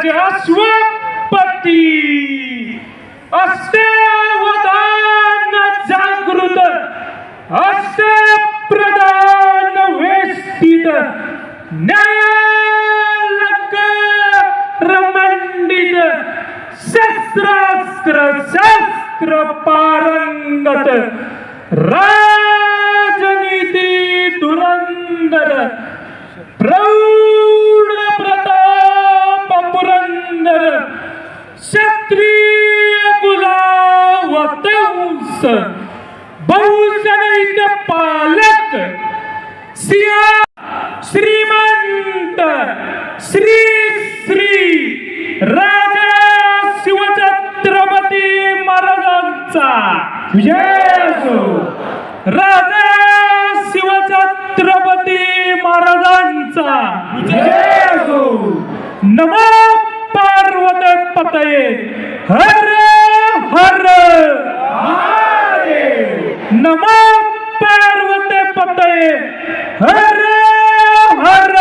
राजे अश्वपती अष्टवधान जागृत अष्टप्रधान वेष्टित न्यायालंकार शस्त्र पारंगत राजनीती धुरंधर प्रौढ प्रताप पुरंदर क्षत्रिय कुलावतंस बहुजनहित पालक सिया श्रीमंत श्री श्री राजा शिवछत्रपती महाराजांचा जय असो. राजा शिवछत्रपती महाराजांचा जय असो. नमो पार्वती पतये हर हर महादेव. नमो पार्वती पतये हर हर